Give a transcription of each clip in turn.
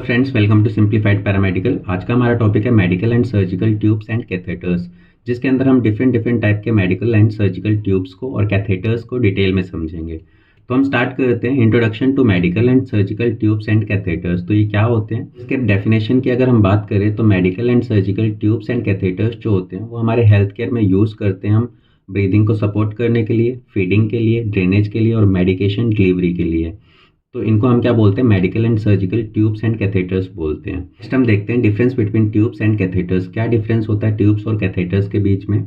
Friends, welcome to simplified paramedical. आज का हमारा टॉपिक है medical and surgical tubes and catheters, जिसके अंदर हम डिफरेंट टाइप के मेडिकल एंड सर्जिकल ट्यूब्स को और कैथेटर्स को डिटेल में समझेंगे। तो हम स्टार्ट करते हैं introduction to medical and surgical tubes and catheters. तो ये क्या होते हैं, इसके डेफिनेशन की अगर हम बात करें तो medical and surgical tubes and catheters जो होते हैं वो हमारे हेल्थ केयर में यूज़ करते हैं हम ब्रीदिंग को सपोर्ट करने के लिए, फीडिंग के लिए, ड्रेनेज के लिए और मेडिकेशन डिलीवरी के लिए। तो इनको हम क्या बोलते हैं, medical and surgical tubes and catheters बोलते हैं। नेक्स्ट हम देखते हैं difference between tubes and catheters. क्या डिफरेंस होता है ट्यूब्स और कैथेटर्स के बीच में।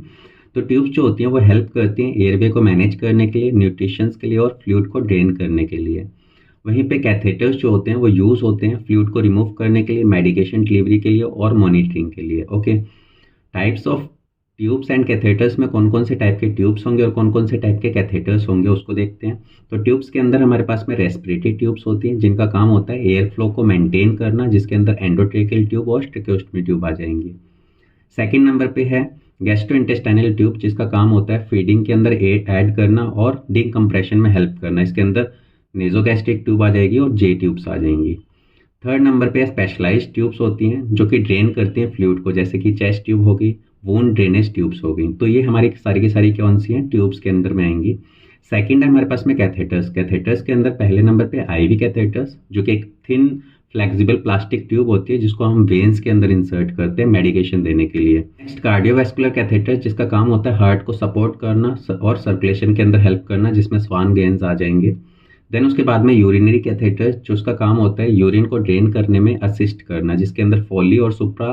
तो ट्यूब्स जो होती हैं वो हेल्प करती हैं एयरवे को मैनेज करने के लिए, न्यूट्रिशंस के लिए और फ्लूइड को ड्रेन करने के लिए। वहीं पे कैथेटर्स जो होते हैं वो यूज़ होते हैं फ्लूइड को रिमूव करने के लिए, मेडिकेशन डिलीवरी के लिए और मॉनिटरिंग के लिए। Okay, types of tubes and catheters में कौन कौन से टाइप के ट्यूब्स होंगे और कौन कौन से टाइप के कैथेटर्स होंगे उसको देखते हैं। तो ट्यूब्स के अंदर हमारे पास में रेस्पिरेटरी ट्यूब्स होती हैं जिनका काम होता है एयर फ्लो को मेंटेन करना, जिसके अंदर एंडोट्रेकियल ट्यूब और ट्रेकियोस्टमी ट्यूब आ जाएंगी। सेकंड नंबर पे है गैस्ट्रोइंटेस्टाइनल ट्यूब, जिसका काम होता है फीडिंग के अंदर एयर ऐड करना और डिकम्प्रेशन में हेल्प करना। इसके अंदर नेजोगैस्ट्रिक ट्यूब आ जाएगी और जे ट्यूब्स आ जाएंगी। थर्ड नंबर पे स्पेशलाइज्ड ट्यूब्स होती हैं जो कि ड्रेन करती हैं फ्लूइड को, जैसे कि चेस्ट ट्यूब होगी, वूंड ड्रेनेज ट्यूब्स हो गई। तो ये हमारी सारी की सारी कौन सी हैं, ट्यूब्स के अंदर में आएंगी। सेकंड है हमारे पास में कैथेटर्स। कैथेटर्स के अंदर पहले नंबर पे आईवी कैथेटर्स, जो कि एक थिन फ्लेक्सिबल प्लास्टिक ट्यूब होती है जिसको हम वेन्स के अंदर इंसर्ट करते हैं मेडिकेशन देने के लिए। नेक्स्ट कार्डियोवैस्कुलर कैथेटर्स, जिसका काम होता है हार्ट को सपोर्ट करना और सर्कुलेशन के अंदर हेल्प करना, जिसमें स्वान गेंस आ जाएंगे। देन उसके बाद में यूरिनरी कैथेटर्स, जो उसका काम होता है यूरिन को ड्रेन करने में असिस्ट करना, जिसके अंदर फोली और सुप्रा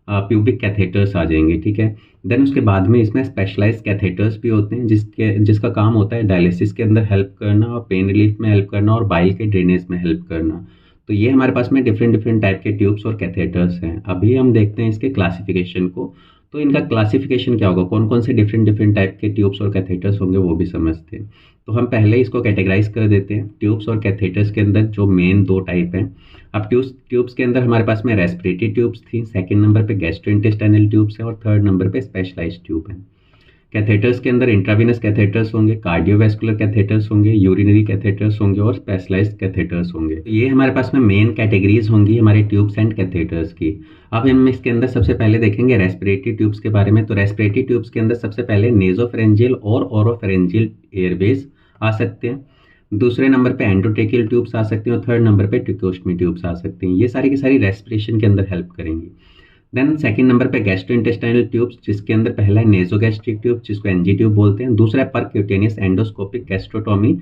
प्यूबिक कैथेटर्स आ जाएंगे। ठीक है। देन उसके बाद में इसमें स्पेशलाइज्ड कैथेटर्स भी होते हैं जिसका काम होता है डायलिसिस के अंदर हेल्प करना और पेन रिलीफ में हेल्प करना और बाइल के ड्रेनेज में हेल्प करना। तो ये हमारे पास में डिफरेंट टाइप के ट्यूब्स और कैथेटर्स हैं। अभी हम देखते हैं इसके क्लासिफिकेशन को। तो इनका क्लासिफिकेशन क्या होगा, कौन कौन से डिफरेंट टाइप के ट्यूब्स और कैथेटर्स होंगे वो भी समझते हैं। तो हम पहले इसको कैटेगराइज कर देते हैं। ट्यूब्स और कैथेटर्स के अंदर जो मेन दो टाइप हैं। अब ट्यूब्स के अंदर हमारे पास में रेस्पिरेटरी ट्यूब्स थी, सेकंड नंबर पे गैस्ट्रोइंटेस्टाइनल ट्यूब्स है और थर्ड नंबर पे स्पेशलाइज्ड ट्यूब है। कैथेटर्स के अंदर इंट्रावेनस कैथेटर्स होंगे, कार्डियोवैस्कुलर कैथेटर्स होंगे, यूरिनरी कैथेटर्स होंगे और स्पेशलाइज्ड कैथेटर्स होंगे। तो ये हमारे पास में मेन कैटेगरीज होंगी हमारे ट्यूब्स एंड कैथेटर्स की। अब हम इसके अंदर सबसे पहले देखेंगे रेस्पिरेटरी ट्यूब्स के बारे में। तो रेस्पिरेटरी ट्यूब्स के अंदर सबसे पहले नेजोफेरेंजियल और ओरोफेरेंजियल एयरवेज आ सकते हैं। दूसरे नंबर पे एंडोट्रेकियल ट्यूब्स आ सकते हैं और थर्ड नंबर पे ट्रेकियोस्टमी ट्यूब्स आ सकते हैं। ये सारी की सारी रेस्पिरेशन के अंदर हेल्प करेंगी। देन सेकंड नंबर पे गैस्ट्रोइंटेस्टाइनल ट्यूब्स, जिसके अंदर पहला है नेजोगैस्ट्रिक ट्यूब जिसको एनजी ट्यूब बोलते हैं, दूसरा है परक्यूटेनियस एंडोस्कोपिक गैस्ट्रोटोमी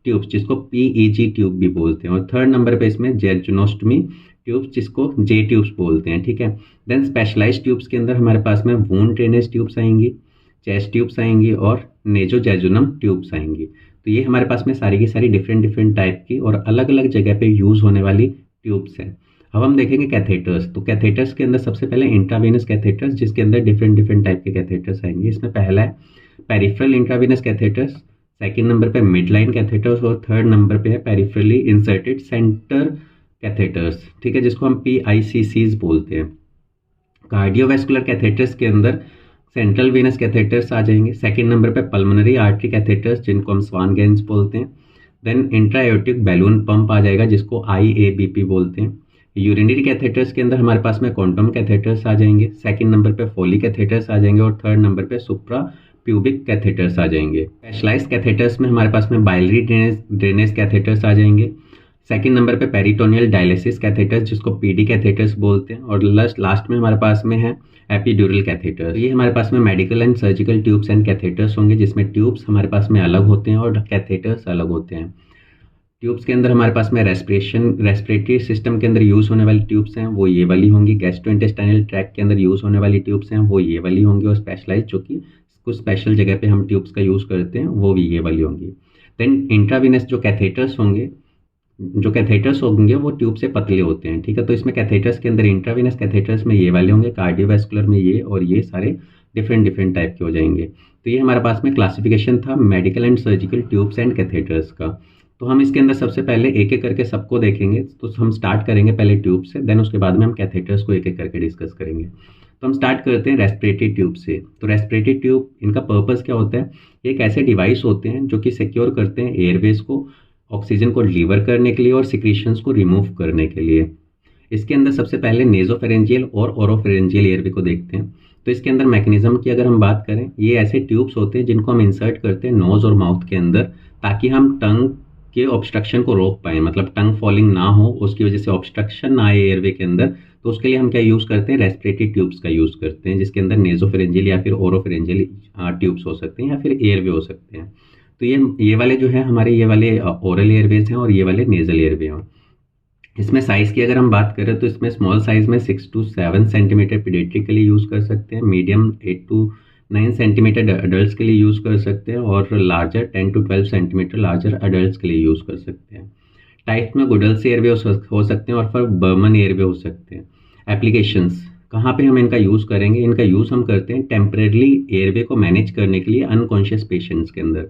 ट्यूब्स जिसको पीईजी ट्यूब भी बोलते हैं और थर्ड नंबर पे इसमें जेजुनोस्टमी ट्यूब्स जिसको जे ट्यूब्स बोलते हैं। ठीक है। देन स्पेशलाइज्ड ट्यूब्स के अंदर हमारे पास में वूंड ड्रेनेज ट्यूब्स आएंगी, चेस्ट ट्यूब्स आएंगी और नेजोजेजुनम ट्यूब्स आएंगी। तो ये हमारे पास में सारी की सारी डिफरेंट टाइप की और अलग अलग जगह पे यूज़ होने वाली ट्यूब्स हैं। अब हम देखेंगे कैथेटर्स। तो कैथेटर्स के अंदर सबसे पहले इंट्रावेनस कैथेटर्स, जिसके अंदर डिफरेंट टाइप के कैथेटर्स आएंगे। इसमें पहला है peripheral intravenous catheters, second number पे मिड लाइन कैथेटर्स और थर्ड नंबर पे है पेरिफेरली इंसर्टेड सेंटर कैथेटर्स। ठीक है, जिसको हम PICCs बोलते हैं। कार्डियोवैस्कुलर कैथेटर्स के अंदर सेंट्रल वेनस कैथेटर्स आ जाएंगे। सेकंड नंबर पे पल्मोनरी आर्टरी कैथेटर्स जिनको हम स्वान गेंस बोलते हैं। देन इंट्राएयोटिक बैलून पंप आ जाएगा जिसको IABP बोलते हैं। यूरिनरी कैथेटर्स के अंदर हमारे पास में क्वांटम कैथेटर्स आ जाएंगे, सेकंड नंबर पे फोली कैथेटर्स आ जाएंगे और थर्ड नंबर पे सुप्रा प्यूबिक कैथेटर्स आ जाएंगे। स्पेशलाइज्ड कैथेटर्स में हमारे पास में बाइलरी ड्रेनेज कैथेटर्स आ जाएंगे। सेकंड नंबर पे पेरिटोनियल डायलिसिस कैथेटर्स जिसको PD कैथेटर्स बोलते हैं और लास्ट में हमारे पास में है एपिड्यूरल कैथेटर्स। ये हमारे पास में medical and surgical tubes and catheters होंगे, जिसमें ट्यूब्स हमारे पास में अलग होते हैं और कैथेटर्स अलग होते हैं। ट्यूब्स के अंदर हमारे पास में रेस्पिरेटरी सिस्टम के अंदर यूज़ होने वाली ट्यूब्स हैं वो ये वाली होंगी। गैस्ट्रोइंटेस्टाइनल ट्रैक्ट के अंदर यूज़ होने वाली ट्यूब्स हैं वो ये वाली होंगी और स्पेशलाइज जो कि कुछ स्पेशल जगह पे हम ट्यूब्स का यूज़ करते हैं वो भी ये वाली होंगी। देन इंट्रावेनस जो कैथेटर्स होंगे वो ट्यूब से पतले होते हैं। ठीक है। तो इसमें कैथेटर्स के अंदर इंट्रावेनस कैथेटर्स में ये वाले होंगे, कार्डियोवैस्कुलर में ये और ये सारे डिफरेंट टाइप के हो जाएंगे। तो ये हमारे पास में क्लासिफिकेशन था medical and surgical tubes and catheters का। तो हम इसके अंदर सबसे पहले एक एक करके सबको देखेंगे। तो हम स्टार्ट करेंगे पहले ट्यूब से, देन उसके बाद में हम कैथेटर्स को एक एक करके डिस्कस करेंगे। तो हम स्टार्ट करते हैं रेस्पिरेटरी ट्यूब से। तो रेस्पिरेटरी ट्यूब, इनका पर्पस क्या होता है, एक ऐसे डिवाइस होते हैं जो कि सिक्योर करते हैं एयरवेज को ऑक्सीजन को डिलीवर करने के लिए और सिक्रीशंस को रिमूव करने के लिए। इसके अंदर सबसे पहले नेजोफेरेंजियल और ओरोफेरेंजियल एयरवे को देखते हैं। तो इसके अंदर मैकेनिज्म की अगर हम बात करें, ये ऐसे ट्यूब्स होते हैं जिनको हम इंसर्ट करते हैं नोज और माउथ के अंदर, ताकि हम टंग के ऑब्स्ट्रक्शन को रोक पाएँ, मतलब टंग फॉलिंग ना हो, उसकी वजह से ऑब्स्ट्रक्शन ना आए एयरवे के अंदर। तो उसके लिए हम क्या यूज़ करते हैं, रेस्पिरेटरी ट्यूब्स का यूज़ करते हैं, जिसके अंदर नेजोफेरेंजियल या फिर ओरोफेरेंजियल ट्यूब्स हो सकते हैं या फिर एयरवे हो सकते हैं। तो ये वाले जो है हमारे, ये वाले ओरल एयरवेज हैं और ये वाले नेजल एयरवे हैं। इसमें साइज़ की अगर हम बात करें तो इसमें स्मॉल साइज़ में 6 to 7 सेंटीमीटर पीडियाट्रिक के लिए यूज़ कर सकते हैं, मीडियम 8 to 9 सेंटीमीटर अडल्ट के लिए यूज़ कर सकते हैं, और larger 10 to 12 centimetre larger adult के लिए यूज़ कर सकते हैं। टाइप में गुडल्स एयरवे हो सकते हैं और फिर बर्मन एयरवे हो सकते हैं। एप्लीकेशंस कहाँ पे हम इनका यूज़ करेंगे, इनका यूज़ हम करते हैं टेम्परेरी एयरवे को मैनेज करने के लिए अनकॉन्शियस पेशेंट्स के अंदर।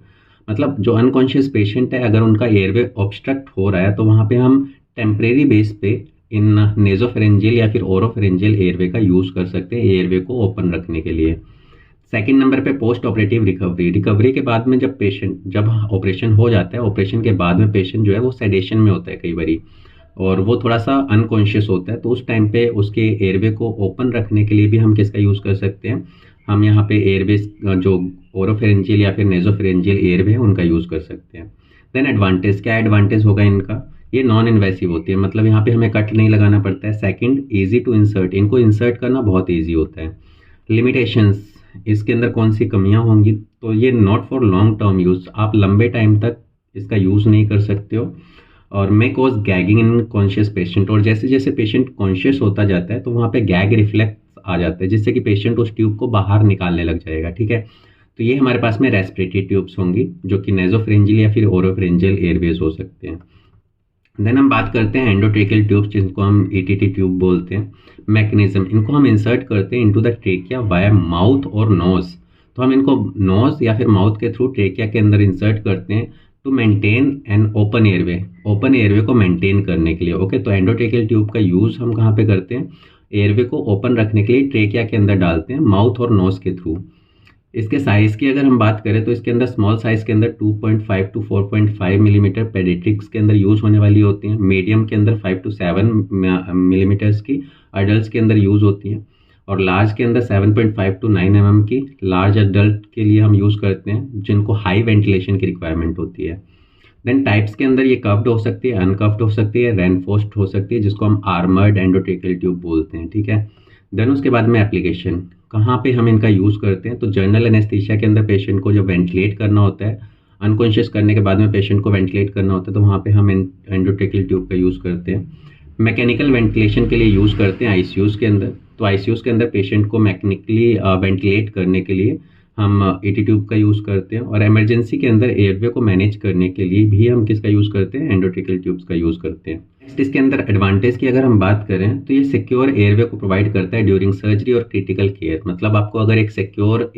मतलब जो अनकॉन्शियस पेशेंट है, अगर उनका एयरवे ऑब्स्ट्रक्ट हो रहा है तो वहाँ पे हम टेम्परेरी बेस पे इन नेजोफेरेंजियल या फिर ओरोफेरेंजियल एयरवे का यूज़ कर सकते हैं एयरवे को ओपन रखने के लिए। सेकंड नंबर पे पोस्ट ऑपरेटिव रिकवरी के बाद में जब ऑपरेशन हो जाता है, ऑपरेशन के बाद में पेशेंट जो है वो सेडेशन में होता है कई बारी, और वो थोड़ा सा अनकॉन्शियस होता है, तो उस टाइम पे उसके एयरवे को ओपन रखने के लिए भी हम किसका यूज़ कर सकते हैं, हम यहाँ पे एयरवेज जो ओरोफेरेंजियल या फिर नेजोफेरेंजियल एयरवे है उनका यूज़ कर सकते हैं। देन एडवांटेज, क्या एडवांटेज होगा इनका, ये नॉन इन्वेसिव होती है, मतलब यहाँ पे हमें कट नहीं लगाना पड़ता है। सेकंड, इजी टू इंसर्ट, इनको इंसर्ट करना बहुत इजी होता है। लिमिटेशंस, इसके अंदर कौन सी कमियाँ होंगी, तो ये not for long term use, आप लंबे टाइम तक इसका यूज़ नहीं कर सकते हो, और मे कॉज गैगिंग इन कॉन्शियस पेशेंट, और जैसे जैसे पेशेंट कॉन्शियस होता जाता है तो वहाँ पे गैग रिफ्लेक्स आ जाता है, जिससे कि पेशेंट उस ट्यूब को बाहर निकालने लग जाएगा। ठीक है, तो ये हमारे पास में रेस्पिरेटरी ट्यूब्स होंगी जो कि नेजोफेरेंजियल या फिर ओरोफेरेंजियल एयरवेज हो सकते हैं। देन हम बात करते हैं एंडोट्रेकियल ट्यूब्स, जिनको हम ईटीटी ट्यूब बोलते हैं। मैकेनिज्म, इनको हम इंसर्ट करते हैं into the trachea via mouth और नोज। तो हम इनको नोज या फिर माउथ के थ्रू ट्रेकिया के अंदर इंसर्ट करते हैं to maintain an open airway को मेंटेन करने के लिए। ओके, तो एंडोट्रेकियल ट्यूब का यूज़ हम कहाँ पे करते हैं, एयरवे को ओपन रखने के लिए ट्रेकिया के अंदर डालते हैं माउथ और नोज के थ्रू। इसके साइज़ की अगर हम बात करें तो इसके अंदर स्मॉल साइज़ के अंदर 2.5 to 4.5 मिलीमीटर पेडियाट्रिक्स के अंदर यूज़ होने वाली होती हैं, मीडियम के अंदर 5 to 7 मिलीमीटर्स की अडल्ट के अंदर यूज़ होती हैं, और लार्ज के अंदर 7.5 to 9 mm की लार्ज अडल्ट के लिए हम यूज़ करते हैं, जिनको हाई वेंटिलेशन की रिक्वायरमेंट होती है। देन टाइप्स के अंदर ये कर्व्ड हो सकती है, अनकर्व्ड हो सकती है, रेनफोर्स्ड हो सकती है, जिसको हम आर्मर्ड एंडोट्रेकियल ट्यूब बोलते हैं। ठीक है, देन उसके बाद में एप्लीकेशन, कहाँ पे हम इनका यूज़ करते हैं, तो जनरल एनेस्थीसिया के अंदर पेशेंट को जब वेंटिलेट करना होता है, अनकॉन्शियस करने के बाद में पेशेंट को वेंटिलेट करना होता है, तो वहाँ पे हम एंडोट्रेकियल ट्यूब का यूज़ करते हैं। मैकेनिकल वेंटिलेशन के लिए यूज़ करते हैं आईसीयूज़ के अंदर, तो आईसीयूज़ के अंदर पेशेंट को मैकेनिकली वेंटिलेट करने के लिए हम ईटी ट्यूब का यूज़ करते हैं, और इमरजेंसी के अंदर एयरवे को मैनेज करने के लिए भी हम किसका यूज़ करते हैं, एंडोट्रेकियल ट्यूब्स का यूज़ करते हैं। नेक्स्ट, इसके अंदर एडवांटेज की अगर हम बात करें तो ये सिक्योर एयरवे को प्रोवाइड करता है ड्यूरिंग सर्जरी और क्रिटिकल केयर। मतलब आपको अगर एक सिक्योर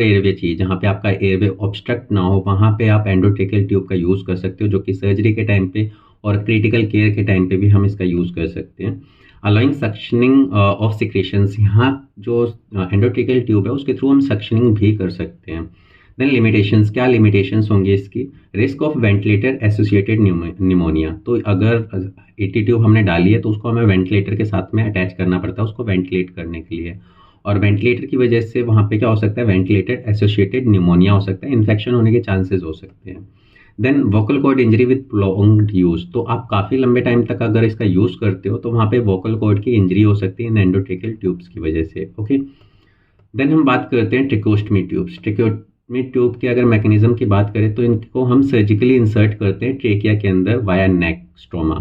एयरवे चाहिए जहाँ पे आपका एयरवे ऑब्स्ट्रक्ट ना हो, वहाँ पे आप एंडोट्रेकियल ट्यूब का यूज़ कर सकते हो, जो कि सर्जरी के टाइम पे और क्रिटिकल केयर के टाइम पे भी हम इसका यूज़ कर सकते हैं। अलाउइंग सक्शनिंग ऑफ सिक्रेशंस, यहाँ जो एंडोट्रेकियल ट्यूब है उसके थ्रू हम सक्शनिंग भी कर सकते हैं। देन लिमिटेशंस, क्या लिमिटेशंस होंगी इसकी, risk of ventilator associated pneumonia, तो अगर ईटी ट्यूब हमने डाली है तो उसको हमें वेंटिलेटर के साथ में अटैच करना पड़ता है उसको वेंटिलेट करने के लिए, और वेंटिलेटर की वजह से वहाँ पे क्या हो सकता है, वेंटिलेटर एसोसिएटेड निमोनिया हो सकता है, इन्फेक्शन होने के चांसेस हो सकते हैं। Then vocal cord injury with prolonged use, तो आप काफ़ी लंबे टाइम तक अगर इसका यूज़ करते हो तो वहाँ पे वोकल कॉर्ड की इंजरी हो सकती है इन एंडोट्रेकियल ट्यूब्स की वजह से। ओके, देन हम बात करते हैं ट्रिकोस्टमी ट्यूब्स। ट्रिकोस्टमी ट्यूब के अगर मैकेनिज्म की बात करें तो इनको हम सर्जिकली इंसर्ट करते हैं ट्रेकिया के अंदर वाया नेक स्ट्रोमा।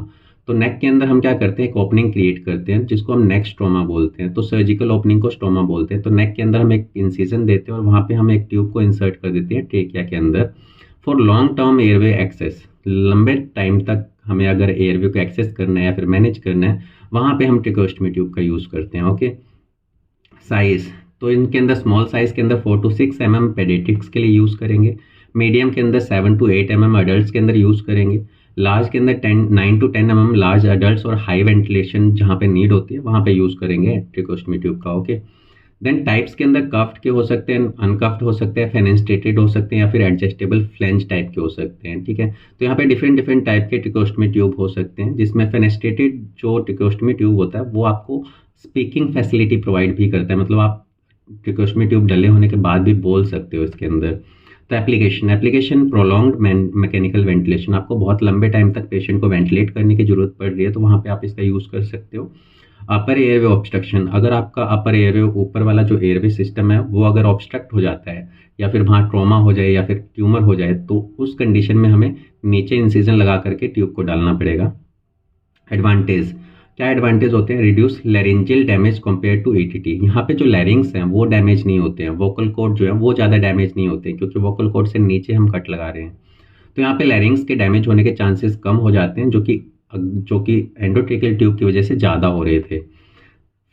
तो नेक के अंदर हम क्या करते हैं, एक ओपनिंग क्रिएट करते हैं जिसको हम नेक स्ट्रोमा बोलते हैं, तो सर्जिकल ओपनिंग को स्ट्रोमा बोलते हैं। तो नेक के अंदर हम एक इंसिजन देते हैं और वहाँ पे हम एक ट्यूब को इंसर्ट कर देते हैं ट्रेकिया के अंदर for long term airway access. लंबे टाइम तक हमें अगर एयरवे को एक्सेस करना है या फिर मैनेज करना है, वहाँ पे हम ट्रिकोस्टमी ट्यूब का यूज़ करते हैं। ओके, साइज़, तो इनके अंदर स्मॉल साइज़ के अंदर 4 to 6 mm पेडियाट्रिक्स के लिए यूज़ करेंगे, मीडियम के अंदर 7 to 8 mm अडल्ट के अंदर यूज़ करेंगे, लार्ज के अंदर 9 to 10 mm लार्ज अडल्ट और हाई वेंटिलेशन जहाँ पे नीड होती है वहाँ पे यूज़ करेंगे ट्रिकोस्टमी ट्यूब का। ओके, देन टाइप्स के अंदर कफ्ड के हो सकते हैं, अनकफ्ड हो सकते हैं, फेनेस्ट्रेटेड हो सकते हैं, या फिर एडजस्टेबल फ्लेंज टाइप के हो सकते हैं। ठीक है, तो यहाँ पे डिफरेंट डिफरेंट टाइप के ट्रिकोस्टमी ट्यूब हो सकते हैं, जिसमें फेनेस्ट्रेटेड जो ट्रिकोस्टमी ट्यूब होता है वो आपको स्पीकिंग फैसिलिटी प्रोवाइड भी करता है, मतलब आप ट्रिकोस्टमी ट्यूब डले होने के बाद भी बोल सकते हो इसके अंदर। तो एप्लीकेशन प्रोलॉन्ग्ड मैकेनिकल वेंटिलेशन, आपको बहुत लंबे टाइम तक पेशेंट को वेंटिलेट करने की जरूरत पड़ रही है तो वहाँ पे आप इसका यूज़ कर सकते हो। अपर एयरवे ऑब्स्ट्रक्शन, अगर आपका अपर एयरवे ऊपर वाला जो एयरवे सिस्टम है वो अगर ऑब्स्ट्रक्ट हो जाता है या फिर वहाँ ट्रॉमा हो जाए या फिर ट्यूमर हो जाए तो उस कंडीशन में हमें नीचे इंसिजन लगा करके ट्यूब को डालना पड़ेगा। एडवांटेज, क्या एडवांटेज होते हैं? Reduce laryngeal damage compare to ETT, यहाँ पे जो लैरिंग्स हैं वो डैमेज नहीं होते हैं, वोकल कॉर्ड जो है वो ज़्यादा डैमेज नहीं होते हैं क्योंकि वोकल कॉर्ड से नीचे हम कट लगा रहे हैं। तो यहाँ पे लैरिंग्स के डैमेज होने के चांसेस कम हो जाते हैं जो कि एंडोट्रेकियल ट्यूब की वजह से ज़्यादा हो रहे थे।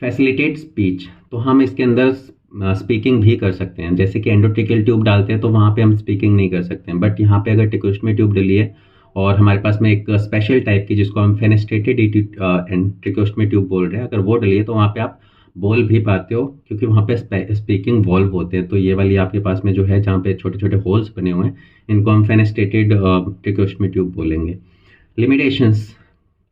फैसिलिटेट स्पीच, तो हम इसके अंदर स्पीकिंग भी कर सकते हैं, जैसे कि एंडोट्रेकियल ट्यूब डालते हैं तो वहाँ पे हम स्पीकिंग नहीं कर सकते हैं, बट यहाँ पे अगर ट्रिकोस्टमी ट्यूब डली है और हमारे पास में एक स्पेशल टाइप की जिसको हम फेनेस्ट्रेटेड ट्रिकोस्टमी ट्यूब बोल रहे हैं, अगर वो डली है तो वहाँ पे आप बोल भी पाते हो क्योंकि वहाँ पे स्पीकिंग वॉल्व होते हैं। तो ये वाली आपके पास में जो है जहाँ पे छोटे छोटे होल्स बने हुए हैं इनको हम फेनेस्ट्रेटेड ट्रिकोस्टमी ट्यूब बोलेंगे। लिमिटेशंस,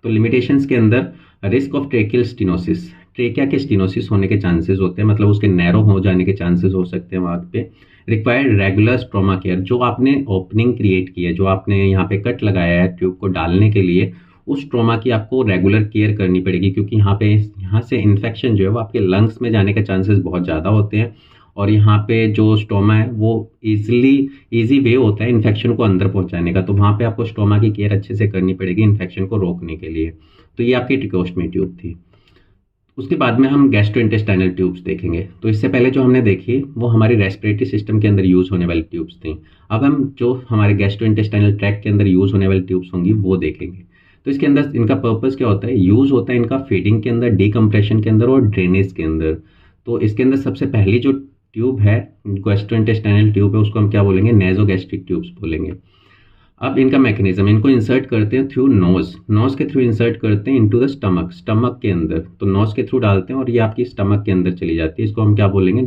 तो लिमिटेशंस के अंदर risk of tracheal stenosis, trachea के स्टीनोसिस होने के चांसेस होते हैं, मतलब उसके नैरो हो जाने के चांसेस हो सकते हैं वहाँ पे। रिक्वायर्ड रेगुलर स्ट्रोमा केयर, जो आपने ओपनिंग क्रिएट की है, जो आपने यहाँ पे कट लगाया है ट्यूब को डालने के लिए, उस ट्रोमा की आपको रेगुलर केयर करनी पड़ेगी क्योंकि यहाँ से इन्फेक्शन जो है वो आपके लंग्स में जाने के चांसेस बहुत ज़्यादा होते हैं और यहाँ पे जो स्टोमा है वो ईजी वे होता है इन्फेक्शन को अंदर पहुँचाने का, तो वहाँ पे आपको स्टोमा की केयर अच्छे से करनी पड़ेगी इन्फेक्शन को रोकने के लिए। तो ये आपकी ट्रिकोस्टमी ट्यूब थी। उसके बाद में हम गैस्ट्रोइंटेस्टाइनल ट्यूब्स देखेंगे। तो इससे पहले जो हमने देखी वो हमारी रेस्पिरेटरी सिस्टम के अंदर यूज़ होने वाली ट्यूब्स थी। अब हम जो हमारे गैस्ट्रोइंटेस्टाइनल ट्रैक्ट के अंदर यूज़ होने वाली ट्यूब्स होंगी वो देखेंगे। तो इसके अंदर इनका पर्पस क्या होता है? यूज़ होता है इनका फीडिंग के अंदर, डिकम्प्रेशन के अंदर और ड्रेनेज के अंदर। तो इसके अंदर सबसे पहली जो ट्यूब है गैस्ट्रोइंटेस्टाइनल ट्यूब है उसको हम क्या बोलेंगे? नेजोगैस्ट्रिक ट्यूब्स बोलेंगे। अब इनका मैकेनिज्म, इनको इंसर्ट करते हैं थ्रू नोज के थ्रू इंसर्ट करते हैं इनटू द स्टमक के अंदर। तो नोज के थ्रू डालते हैं और ये आपकी स्टमक के अंदर चली जाती है, इसको हम क्या बोलेंगे?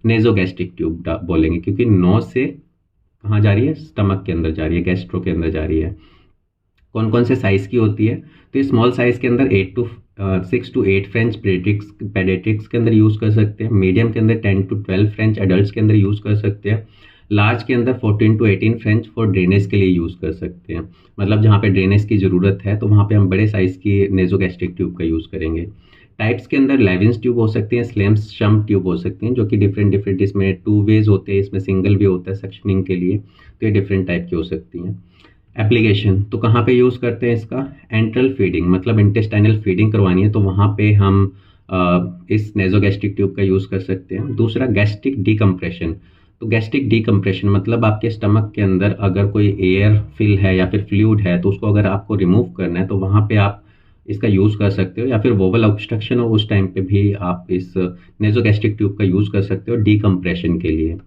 नेजोगैस्ट्रिक ट्यूब बोलेंगे क्योंकि नोज से कहाँ जा रही है? स्टमक के अंदर जा रही है, गैस्ट्रो के अंदर जा रही है। कौन कौन से साइज़ की होती है? तो ये स्मॉल साइज़ के अंदर 6 to 8 फ्रेंच पेडियाट्रिक्स के अंदर यूज़ कर सकते हैं, मीडियम के अंदर 10 to 12 फ्रेंच एडल्ट्स के अंदर यूज़ कर सकते हैं, लार्ज के अंदर 14 to 18 फ्रेंच फॉर ड्रेनेज के लिए यूज़ कर सकते हैं। मतलब जहाँ पे ड्रेनेज की ज़रूरत है तो वहाँ पे हम बड़े साइज़ की नेजोगैस्ट्रिक ट्यूब का यूज़ करेंगे। टाइप्स के अंदर लेविंस ट्यूब हो सकती हैं, स्लेम्स शम्प ट्यूब हो सकती हैं, जो कि डिफरेंट इसमें 2 वेज होते हैं, इसमें सिंगल भी होता है सक्शनिंग के लिए, तो ये डिफरेंट टाइप की हो सकती हैं। एप्लीकेशन, तो कहाँ पे यूज़ करते हैं इसका? एंट्रल फीडिंग, मतलब इंटेस्टाइनल फीडिंग करवानी है तो वहाँ पे हम इस नेजोगैस्ट्रिक ट्यूब का यूज़ कर सकते हैं। दूसरा गैस्ट्रिक डीकम्प्रेशन, तो गैस्ट्रिक डीकम्प्रेशन मतलब आपके स्टमक के अंदर अगर कोई एयर फिल है या फिर फ्लूइड है तो उसको अगर आपको रिमूव करना है तो वहाँ पे आप इसका यूज़ कर सकते हो, या फिर वोवल ऑब्स्ट्रक्शन हो उस टाइम पे भी आप इस नेजोगैस्ट्रिक ट्यूब का यूज़ कर सकते हो डीकम्प्रेशन के लिए।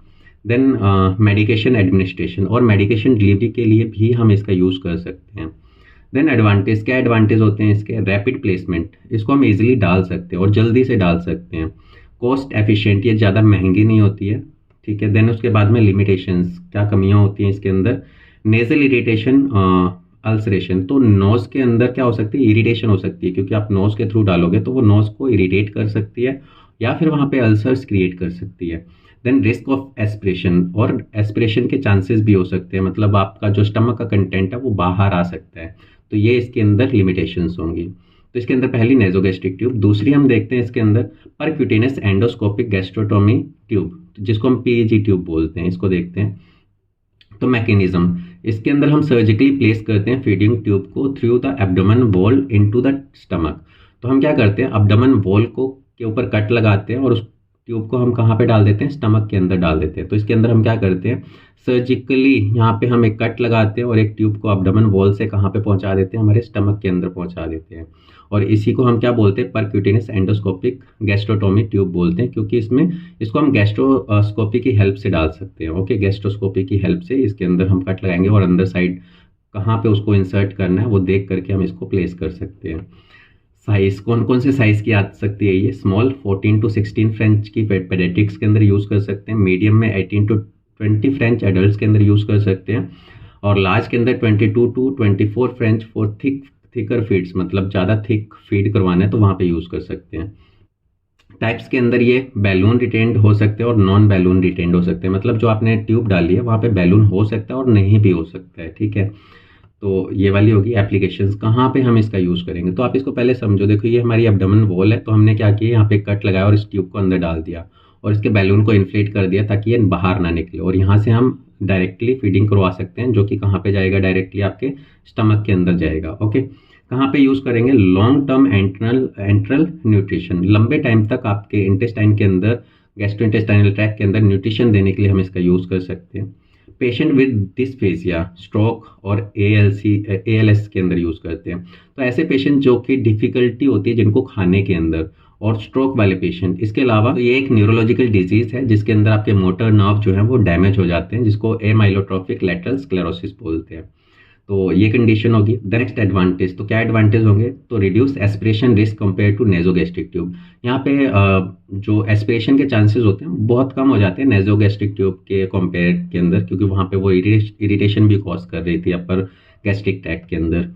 देन मेडिकेशन एडमिनिस्ट्रेशन और मेडिकेशन डिलीवरी के लिए भी हम इसका यूज़ कर सकते हैं। देन एडवांटेज, क्या एडवांटेज होते हैं इसके? रैपिड प्लेसमेंट, इसको हम इजीली डाल सकते हैं और जल्दी से डाल सकते हैं। कॉस्ट एफिशिएंट, ये ज़्यादा महंगी नहीं होती है, ठीक है। देन उसके बाद में लिमिटेशंस, क्या कमियां होती हैं इसके अंदर? नेजल इरिटेशन, अल्सरेशन, तो नोज़ के अंदर क्या हो सकती है? इरिटेशन हो सकती है क्योंकि आप नोज़ के थ्रू डालोगे तो वो नोज़ को इरिटेट कर सकती है या फिर वहाँ पे अल्सर्स क्रिएट कर सकती है। देन रिस्क ऑफ एस्पिरेशन, और एस्पिरेशन के चांसेस भी हो सकते हैं, मतलब आपका जो स्टमक का कंटेंट है वो बाहर आ सकता है, तो ये इसके अंदर लिमिटेशंस होंगी। तो इसके अंदर पहली नेजोगैस्ट्रिक ट्यूब। दूसरी हम देखते हैं इसके अंदर परक्यूटेनियस एंडोस्कोपिक गैस्ट्रोटोमी ट्यूब, जिसको हम पीईजी ट्यूब बोलते हैं, इसको देखते हैं। तो मैकेनिज्म, इसके अंदर हम सर्जिकली प्लेस करते हैं फीडिंग ट्यूब को through the abdomen wall into the stomach. तो हम क्या करते हैं? एब्डोमेन वॉल को के ऊपर कट लगाते हैं और उस ट्यूब को हम कहाँ पे डाल देते हैं? स्टमक के अंदर डाल देते हैं। तो इसके अंदर हम क्या करते हैं? सर्जिकली यहाँ पे हम एक कट लगाते हैं और एक ट्यूब को एब्डोमेन वॉल से कहाँ पे पहुँचा देते हैं? हमारे स्टमक के अंदर पहुँचा देते हैं, और इसी को हम क्या बोलते हैं? परक्यूटेनियस एंडोस्कोपिक गैस्ट्रोटोमी ट्यूब बोलते हैं, क्योंकि इसको हम गैस्ट्रोस्कोपी की हेल्प से डाल सकते हैं। ओके, गैस्ट्रोस्कोपी की हेल्प से इसके अंदर हम कट लगाएंगे और अंदर साइड कहाँ पे उसको इंसर्ट करना है वो देख करके हम इसको प्लेस कर सकते हैं। साइज़ कौन कौन से साइज़ की आ सकती है? ये स्मॉल 14 टू 16 फ्रेंच की पेडियाट्रिक्स के अंदर यूज़ कर सकते हैं, मीडियम में 18 टू 20 फ्रेंच एडल्ट्स के अंदर यूज़ कर सकते हैं, और लार्ज के अंदर 22 to 24 French for thicker feeds, मतलब ज़्यादा थिक फीड करवाना है तो वहाँ पे यूज़ कर सकते हैं। टाइप्स के अंदर ये बैलून रिटेंड हो सकते हैं और नॉन बैलून रिटेंड हो सकते हैं, मतलब जो आपने ट्यूब डाली है वहाँ पे बैलून हो सकता है और नहीं भी हो सकता है, ठीक है। तो ये वाली होगी एप्लीकेशंस। कहाँ पे हम इसका यूज़ करेंगे, तो आप इसको पहले समझो। देखो ये हमारी एब्डोमेन वॉल है, तो हमने क्या किया, यहाँ पे कट लगाया और इस ट्यूब को अंदर डाल दिया और इसके बैलून को इन्फ्लेट कर दिया ताकि ये बाहर ना निकले, और यहाँ से हम डायरेक्टली फीडिंग करवा सकते हैं, जो कि कहाँ पे जाएगा, डायरेक्टली आपके स्टमक के अंदर जाएगा। ओके, कहाँ पे यूज़ करेंगे, लॉन्ग टर्म एंट्रल न्यूट्रिशन, लंबे टाइम तक आपके इंटेस्टाइन के अंदर, गैस्ट्रोइंटेस्टाइनल ट्रैक्ट के अंदर न्यूट्रिशन देने के लिए हम इसका यूज़ कर सकते हैं। पेशेंट विद डिस्फेजिया, स्ट्रोक और ALS के अंदर यूज़ करते हैं। तो ऐसे पेशेंट जो कि डिफ़िकल्टी होती है जिनको खाने के अंदर, और स्ट्रोक वाले पेशेंट। इसके अलावा तो ये एक न्यूरोलॉजिकल डिजीज़ है जिसके अंदर आपके मोटर नर्व जो है वो डैमेज हो जाते हैं, जिसको एमाइलोट्रोफिक लेटरल स्क्लेरोसिस बोलते हैं। तो ये कंडीशन होगी। द नेक्स्ट एडवांटेज, तो क्या एडवांटेज होंगे, तो reduce aspiration risk compare to nasogastric tube. यहाँ पे जो एस्पिरेशन के चांसेस होते हैं बहुत कम हो जाते हैं नेजोगैस्ट्रिक ट्यूब के कंपेयर के अंदर, क्योंकि वहाँ पे वो इरिटेशन भी कॉज कर रही थी अपर गैस्ट्रिक ट्रैक्ट के अंदर।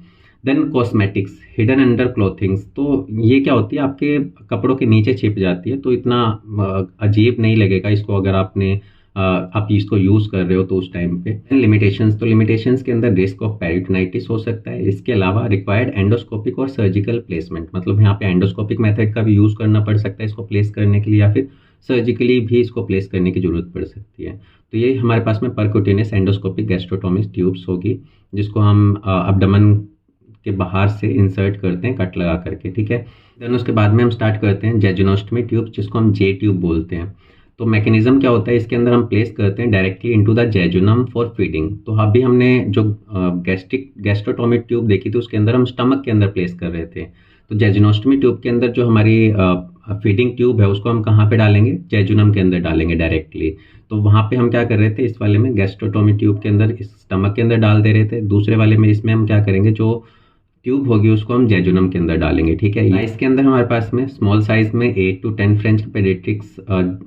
Then cosmetics, hidden under clothings, तो ये क्या होती है, आपके कपड़ों के नीचे छिप जाती है, तो इतना अजीब नहीं लगेगा इसको अगर आप इसको यूज़ कर रहे हो तो उस टाइम पे। लिमिटेशंस, तो लिमिटेशंस के अंदर रिस्क ऑफ पेरिटोनाइटिस हो सकता है। इसके अलावा रिक्वायर्ड एंडोस्कोपिक और सर्जिकल प्लेसमेंट, मतलब यहाँ पे एंडोस्कोपिक मेथड का भी यूज़ करना पड़ सकता है इसको प्लेस करने के लिए, या फिर सर्जिकली भी इसको प्लेस करने की ज़रूरत पड़ सकती है। तो ये हमारे पास में परक्यूटेनियस एंडोस्कोपिक गैस्ट्रोटोमी ट्यूब्स होगी, जिसको हम अब्डोमेन के बाहर से इंसर्ट करते हैं कट लगा करके, ठीक है। देन उसके बाद में हम स्टार्ट करते हैं जेजुनोस्टमी ट्यूब, जिसको हम जे ट्यूब बोलते हैं। तो मैकेनिज्म क्या होता है, इसके अंदर हम प्लेस करते हैं directly into the jejunum for feeding. तो अभी हमने जो गैस्ट्रोटोमी ट्यूब देखी थी उसके अंदर हम स्टमक के अंदर प्लेस कर रहे थे। तो जेजुनोस्टमी ट्यूब के अंदर जो हमारी फीडिंग ट्यूब है उसको हम कहाँ पे डालेंगे, जेजुनम के अंदर डालेंगे डायरेक्टली। तो वहाँ पे हम क्या कर रहे थे, इस वाले में गैस्ट्रोटोमी ट्यूब के अंदर इस स्टमक के अंदर डाल दे रहे थे, दूसरे वाले में इसमें हम क्या करेंगे, जो ट्यूब होगी उसको हम जेजुनम के अंदर डालेंगे, ठीक है। साइज के अंदर हमारे पास में स्मॉल साइज में 8 टू 10 फ्रेंच पेडियाट्रिक्स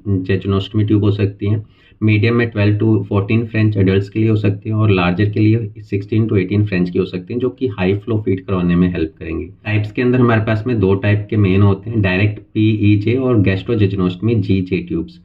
जेजुनोस्टमी ट्यूब हो सकती हैं, मीडियम में 12 टू 14 फ्रेंच एडल्ट्स के लिए हो सकती हैं, और लार्जर के लिए 16 टू 18 फ्रेंच की हो सकती हैं, जो कि हाई फ्लो फीड करवाने में हेल्प करेंगी। टाइप्स के अंदर हमारे पास में 2 टाइप के मेन होते हैं, डायरेक्ट PEJ और गैस्ट्रोजेजुनोस्टमी GJ ट्यूब्स।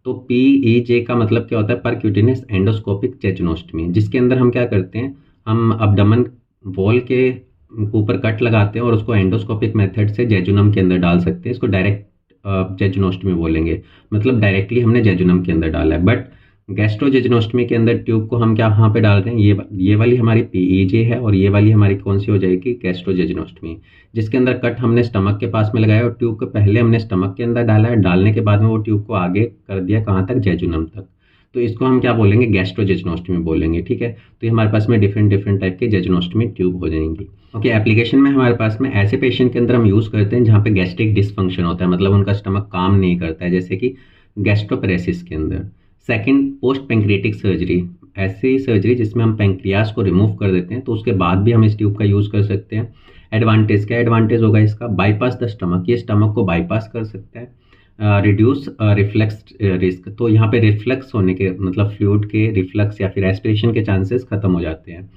तो PEJ का मतलब क्या होता है, परक्यूटेनियस एंडोस्कोपिक जेजुनोस्टमी, जिसके अंदर हम क्या करते हैं, हम अब्डोमेन वॉल के ऊपर कट लगाते हैं और उसको एंडोस्कोपिक मेथड से जेजुनम के अंदर डाल सकते हैं। इसको डायरेक्ट जेजुनोस्टमी बोलेंगे, मतलब डायरेक्टली हमने जेजुनम के अंदर डाला है। बट गैस्ट्रोजेजुनोस्टमी के अंदर ट्यूब को हम क्या वहाँ पे डाल रहे हैं, ये वाली हमारी PEJ है, और ये वाली हमारी कौन सी हो जाएगी, गैस्ट्रोजेजुनोस्टमी, जिसके अंदर कट हमने स्टमक के पास में लगाया और ट्यूब को पहले हमने स्टमक के अंदर डाला है, डालने के बाद में वो ट्यूब को आगे कर दिया कहाँ तक, जेजुनम तक। तो इसको हम क्या बोलेंगे, गैस्ट्रोजेजुनोस्टमी बोलेंगे, ठीक है। तो ये हमारे पास में डिफरेंट टाइप के जेजुनोस्टमी ट्यूब हो जाएंगी। ओके, एप्लीकेशन में हमारे पास में ऐसे पेशेंट के अंदर हम यूज़ करते हैं जहाँ पे गैस्ट्रिक डिसफंक्शन होता है, मतलब उनका स्टमक काम नहीं करता है, जैसे कि गैस्ट्रोपेरेसिस के अंदर। सेकंड, पोस्ट पेंक्रियाटिक सर्जरी, ऐसी सर्जरी जिसमें हम पेंक्रियास को रिमूव कर देते हैं, तो उसके बाद भी हम इस ट्यूब का यूज़ कर सकते हैं। एडवांटेज, क्या एडवांटेज होगा इसका, बाईपास द स्टमक, ये स्टमक को बाईपास कर सकता है। रिड्यूस रिफ्लक्स रिस्क, तो यहाँ पे रिफ्लक्स होने के मतलब फ्लूइड के रिफ्लक्स या फिर एस्पिरेशन के चांसेस खत्म हो जाते हैं।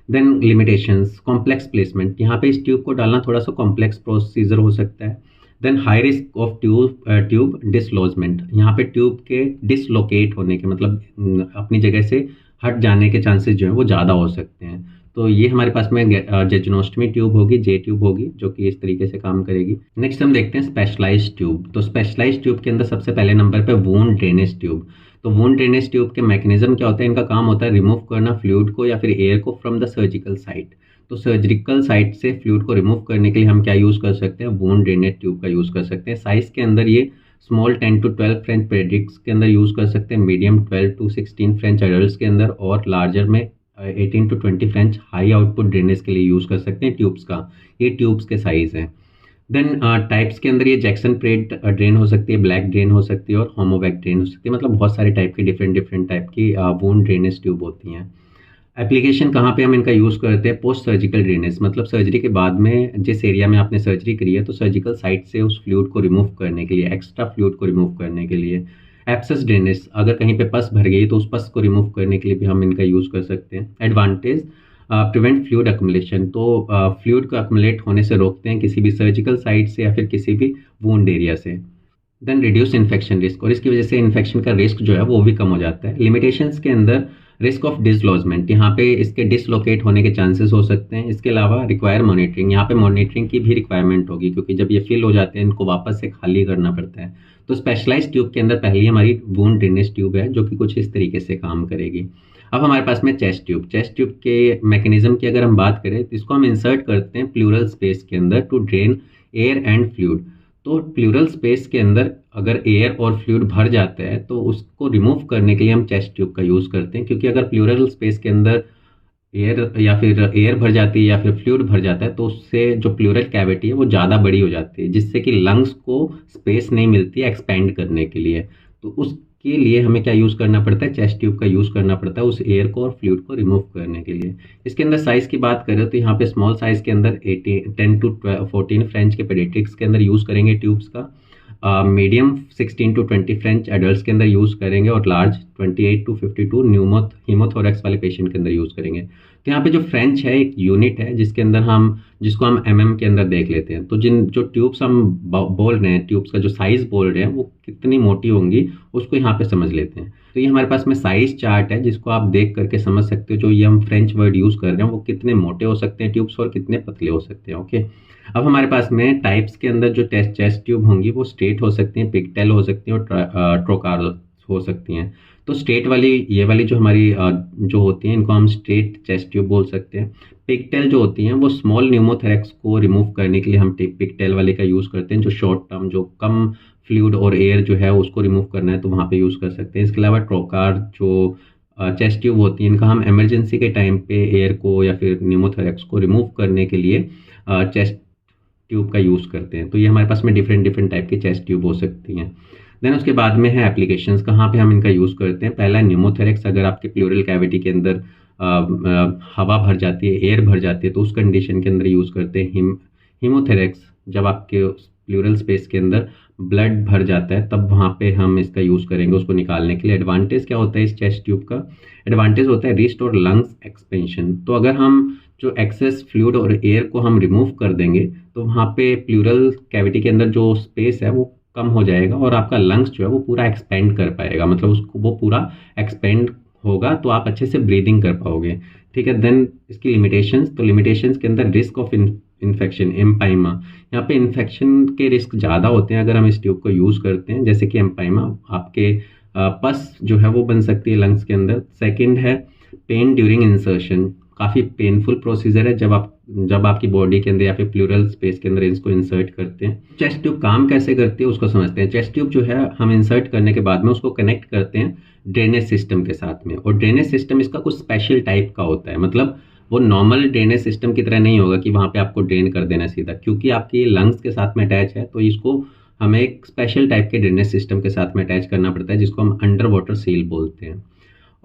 देन लिमिटेशंस, कॉम्प्लेक्स प्लेसमेंट, यहाँ पे इस ट्यूब को डालना थोड़ा सा कॉम्प्लेक्स प्रोसीजर हो सकता है। Then high risk of tube dislodgement, यहाँ पे ट्यूब के डिसलोकेट होने के मतलब अपनी जगह से हट जाने के चांसेस जो है वो ज़्यादा हो सकते हैं। तो ये हमारे पास में जेजुनोस्टमी ट्यूब होगी, जे ट्यूब होगी, जो कि इस तरीके से काम करेगी। नेक्स्ट हम देखते हैं स्पेशलाइज्ड ट्यूब। तो स्पेशलाइज्ड ट्यूब के अंदर सबसे पहले नंबर पे वुंड ड्रेनेज ट्यूब। तो वुंड ड्रेनेज ट्यूब के मैकेनिज्म क्या होता है, इनका काम होता है रिमूव करना फ्लूइड को या फिर एयर को फ्रॉम द सर्जिकल साइट। तो सर्जिकल साइट से फ्लूइड को रिमूव करने के लिए हम क्या यूज़ कर सकते हैं, वुंड ड्रेनेज ट्यूब का यूज़ कर सकते हैं। साइज़ के अंदर ये स्मॉल 10 टू 12 फ्रेंच पेडियाट्रिक्स के अंदर यूज़ कर सकते हैं, मीडियम 12 टू 16 फ्रेंच एडल्ट्स के अंदर, और लार्जर में 18 to 20 French high output drainage के लिए यूज़ कर सकते हैं ट्यूब्स का। ये ट्यूब्स के साइज़ हैं। देन टाइप्स के अंदर ये जैक्सन प्रेट ड्रेन हो सकती है, ब्लैक ड्रेन हो सकती है, और होमोवैक ड्रेन हो सकती है, मतलब बहुत सारे टाइप की डिफरेंट टाइप की वुंड ड्रेनेज ट्यूब होती हैं। एप्लीकेशन कहाँ पे हम इनका यूज़ करते हैं, पोस्ट सर्जिकल ड्रेनेज, मतलब सर्जरी के बाद में जिस एरिया में आपने सर्जरी करी है तो सर्जिकल साइट से उस फ्लूइड को रिमूव करने के लिए, एक्स्ट्रा फ्लूइड को रिमूव करने के लिए। एब्सेस ड्रेनेज, अगर कहीं पे पस भर गई तो उस पस को रिमूव करने के लिए भी हम इनका यूज़ कर सकते हैं। एडवांटेज, प्रिवेंट फ्लूइड अक्मुलेशन, तो फ्लूइड को अक्मुलेट होने से रोकते हैं किसी भी सर्जिकल साइट से या फिर किसी भी वुंड एरिया से। देन रिड्यूस इन्फेक्शन रिस्क, और इसकी वजह से इन्फेक्शन का रिस्क जो है वो भी कम हो जाता है। लिमिटेशंस के अंदर रिस्क ऑफ डिसलॉजमेंट, यहाँ पे इसके डिसलोकेट होने के चांसेस हो सकते हैं। इसके अलावा रिक्वायर मॉनिटरिंग, यहाँ पे मॉनिटरिंग की भी रिक्वायरमेंट होगी क्योंकि जब ये फिल हो जाते हैं इनको वापस से खाली करना पड़ता है। तो स्पेशलाइज ट्यूब के अंदर पहली हमारी वुंड ड्रेनेज ट्यूब है जो कि कुछ इस तरीके से काम करेगी। अब हमारे पास में चेस्ट ट्यूब, चेस्ट ट्यूब के मैकेनिज्म की अगर हम बात करें तो इसको हम इंसर्ट करते हैं प्लूरल स्पेस के अंदर to drain air and fluid. तो प्लूरल स्पेस के अंदर अगर एयर और फ्लूइड भर जाता है तो उसको रिमूव करने के लिए हम चेस्ट ट्यूब का यूज़ करते हैं, क्योंकि अगर प्लूरल स्पेस के अंदर एयर या फिर एयर भर जाती है या फिर फ्लूइड भर जाता है तो उससे जो प्लूरल कैविटी है वो ज़्यादा बड़ी हो जाती है, जिससे कि लंग्स को स्पेस नहीं मिलती एक्सपेंड करने के लिए। तो उसके लिए हमें क्या यूज़ करना पड़ता है, चेस्ट ट्यूब का यूज़ करना पड़ता है उस एयर को और फ्लूइड को रिमूव करने के लिए। इसके अंदर साइज़ की बात करें तो यहाँ पे स्मॉल साइज़ के अंदर 10 to 14 फ्रेंच के पेडियाट्रिक्स के अंदर यूज़ करेंगे ट्यूब्स का, मीडियम 16 to 20 फ्रेंच एडल्ट्स के अंदर यूज़ करेंगे और लार्ज 28 to 52 हीमोथोरेक्स वाले पेशेंट के अंदर यूज़ करेंगे। तो यहाँ पे जो फ्रेंच है एक यूनिट है जिसको हम एमएम के अंदर देख लेते हैं। तो जो ट्यूब्स हम बोल रहे हैं, ट्यूब्स का जो साइज़ बोल रहे हैं वो कितनी मोटी होंगी उसको यहाँ पे समझ लेते हैं। तो ये हमारे पास में साइज़ चार्ट है जिसको आप देख करके समझ सकते हो जो ये हम फ्रेंच वर्ड यूज़ कर रहे हैं वो कितने मोटे हो सकते हैं ट्यूब्स और कितने पतले हो सकते हैं। ओके, अब हमारे पास में टाइप्स के अंदर जो चेस्ट ट्यूब होंगी वो स्ट्रेट हो सकती हैं, पिगटेल हो सकती हैं और ट्रोकार हो सकती हैं। तो स्ट्रेट वाली ये वाली जो हमारी जो होती हैं इनको हम स्ट्रेट चेस्ट ट्यूब बोल सकते हैं। पिगटेल जो होती हैं वो स्मॉल न्यूमोथोरेक्स को रिमूव करने के लिए हम पिगटेल वाले का यूज़ करते हैं, जो शॉर्ट टर्म जो कम फ्लूइड और एयर जो है उसको रिमूव करना है तो वहाँ पे यूज़ कर सकते हैं। इसके अलावा ट्रोकार जो चेस्ट ट्यूब होती है इनका हम इमरजेंसी के टाइम पे एयर को या फिर न्यूमोथोरेक्स को रिमूव करने के लिए चेस्ट ट्यूब का यूज़ करते हैं। तो ये हमारे पास में डिफरेंट टाइप की चेस्ट ट्यूब हो सकती हैं। देन उसके बाद में है एप्लीकेशंस, कहाँ पे हम इनका यूज़ करते हैं। पहला न्यूमोथोरेक्स, अगर आपके प्लूरल कैविटी के अंदर हवा भर जाती है, एयर भर जाती है तो उस कंडीशन के अंदर यूज़ करते हैं। हीमोथोरेक्स, जब आपके प्लूरल स्पेस के अंदर ब्लड भर जाता है तब वहाँ पे हम इसका यूज़ करेंगे उसको निकालने के लिए। एडवांटेज क्या होता है इस चेस्ट ट्यूब का, एडवांटेज होता है रिस्टोर लंग्स एक्सपेंशन। तो अगर हम जो एक्सेस फ्लूइड और एयर को हम रिमूव कर देंगे तो वहाँ पे प्लूरल कैविटी के अंदर जो स्पेस है वो कम हो जाएगा और आपका लंग्स जो है वो पूरा एक्सपेंड कर पाएगा, मतलब उसको वो पूरा एक्सपेंड होगा तो आप अच्छे से ब्रीदिंग कर पाओगे। ठीक है, देन इसकी लिमिटेशंस, तो लिमिटेशंस के अंदर रिस्क ऑफ इन्फेक्शन, एम्पाइमा, यहाँ पे इन्फेक्शन के रिस्क ज़्यादा होते हैं अगर हम इस ट्यूब को यूज़ करते हैं, जैसे कि एम्पाइमा, आपके पस जो है वो बन सकती है लंग्स के अंदर। सेकंड है पेन ड्यूरिंग इंसर्शन, काफ़ी पेनफुल प्रोसीजर है जब आपकी बॉडी के अंदर या फिर प्लूरल स्पेस के अंदर इसको इंसर्ट करते हैं। चेस्ट ट्यूब काम कैसे करती है उसको समझते हैं। चेस्ट ट्यूब जो है हम इंसर्ट करने के बाद में उसको कनेक्ट करते हैं ड्रेनेज सिस्टम के साथ में, और ड्रेनेज सिस्टम इसका कुछ स्पेशल टाइप का होता है, मतलब वो नॉर्मल ड्रेनेज सिस्टम की तरह नहीं होगा कि वहाँ पे आपको ड्रेन कर देना सीधा, क्योंकि आपकी लंग्स के साथ में अटैच है तो इसको हमें एक स्पेशल टाइप के ड्रेनेज सिस्टम के साथ में अटैच करना पड़ता है जिसको हम अंडर वाटर सील बोलते हैं।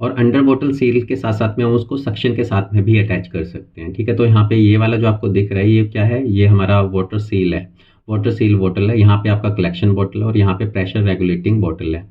और अंडर वाटर सील के साथ साथ में हम उसको सक्शन के साथ में भी अटैच कर सकते हैं। ठीक है, तो यहाँ पे ये वाला जो आपको दिख रहा है ये क्या है, ये हमारा वाटर सील है, वाटर सील बॉटल है। यहाँ पे आपका कलेक्शन बॉटल है और यहाँ पे प्रेशर रेगुलेटिंग बॉटल है।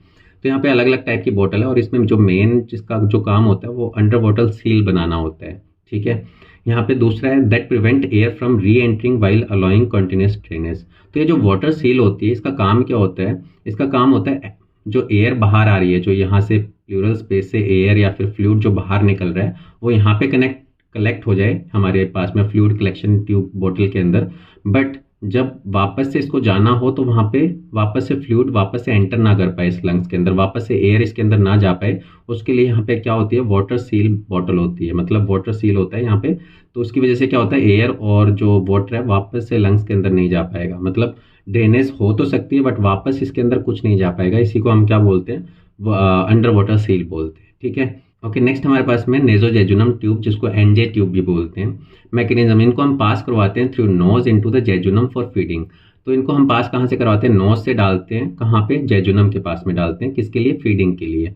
तो यहाँ पे अलग अलग टाइप की बॉटल है और इसमें जो मेन जिसका जो काम होता है वो अंडर वाटर सील बनाना होता है। ठीक है, यहाँ पे दूसरा है दैट प्रिवेंट एयर फ्रॉम री entering while allowing continuous drainage. तो ये जो वाटर सील होती है इसका काम क्या होता है, इसका काम होता है जो एयर बाहर आ रही है, जो यहाँ से प्लूरल स्पेस से एयर या फिर फ्लूइड जो बाहर निकल रहा है वो यहाँ पे कलेक्ट हो जाए हमारे पास में फ्लूइड कलेक्शन ट्यूब बॉटल के अंदर। बट जब वापस से इसको जाना हो तो वहाँ पे वापस से फ्लूइड वापस से एंटर ना कर पाए इस लंग्स के अंदर, वापस से एयर इसके अंदर ना जा पाए, उसके लिए यहाँ पे क्या होती है, वाटर सील बॉटल होती है, मतलब वाटर सील होता है यहाँ पे। तो उसकी वजह से क्या होता है, एयर और जो वाटर है वापस से लंग्स के अंदर नहीं जा पाएगा, मतलब ड्रेनेज हो तो सकती है बट वापस इसके अंदर कुछ नहीं जा पाएगा। इसी को हम क्या बोलते हैं, अंडर वाटर सील बोलते हैं। ठीक है, ओके, नेक्स्ट हमारे पास में नेजोजेजुनम ट्यूब जिसको एनजे ट्यूब भी बोलते हैं। मैकेनिज्म, इनको हम पास करवाते हैं through nose into the jejunum for feeding. तो इनको हम पास कहाँ से करवाते हैं, नोज से डालते हैं, कहाँ पे, जेजुनम के पास में डालते हैं, किसके लिए, फीडिंग के लिए।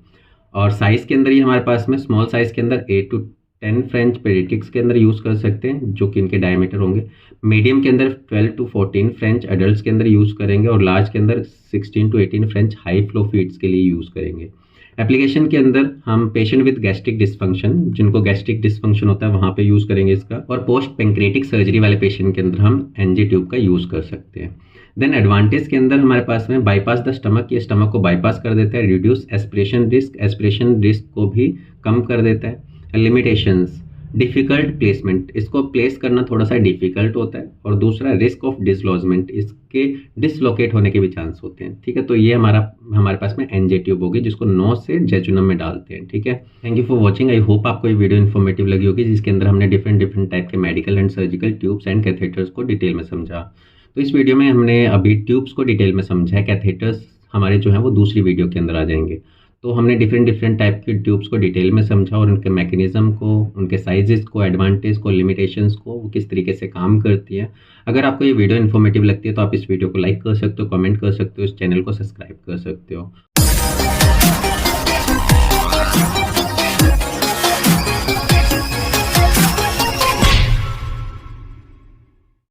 और साइज़ के अंदर ही हमारे पास में स्मॉल साइज़ के अंदर 8 to 10 फ्रेंच पेडियाट्रिक्स के अंदर यूज़ कर सकते हैं, जो कि इनके डायमीटर होंगे। मीडियम के अंदर 12 टू 14 फ्रेंच एडल्ट्स के अंदर यूज़ करेंगे और लार्ज के अंदर 16 to 18 French high flow feeds के लिए यूज़ करेंगे। एप्लीकेशन के अंदर हम पेशेंट विद गैस्ट्रिक डिस्फंक्शन, जिनको गैस्ट्रिक डिस्फंक्शन होता है वहाँ पे यूज़ करेंगे इसका, और पोस्ट पेंक्रेटिक सर्जरी वाले पेशेंट के अंदर हम एनजी ट्यूब का यूज़ कर सकते हैं। देन एडवांटेज के अंदर हमारे पास में बाईपास द स्टमक, ये स्टमक को बाईपास कर देता है, रिड्यूस एस्पिरेशन रिस्क को भी कम कर देता है। लिमिटेशंस, डिफ़िकल्ट प्लेसमेंट, इसको प्लेस करना थोड़ा सा डिफ़िकल्ट होता है, और दूसरा रिस्क ऑफ डिसलॉजमेंट, इसके डिसलोकेट होने के भी चांस होते हैं। ठीक है, तो ये हमारे पास में एनजे ट्यूब होगी, जिसको नोज से जेजुनम में डालते हैं। ठीक है, thank you for watching. I hope आपको ये वीडियो इन्फॉर्मेटिव लगी होगी, जिसके अंदर हमने डिफरेंट टाइप के medical and surgical tubes and catheters को डिटेल में समझा। तो इस वीडियो में हमने अभी ट्यूब्स को डिटेल में समझा है, कैथेटर्स हमारे जो है वो दूसरी वीडियो के अंदर आ जाएंगे। तो हमने डिफरेंट टाइप के ट्यूब्स को डिटेल में समझा, और उनके मैकेनिज्म को, उनके साइजेस को, एडवांटेज को, लिमिटेशंस को, वो किस तरीके से काम करती है। अगर आपको ये वीडियो इन्फॉर्मेटिव लगती है तो आप इस वीडियो को लाइक कर सकते हो, कमेंट कर सकते हो, इस चैनल को सब्सक्राइब कर सकते हो।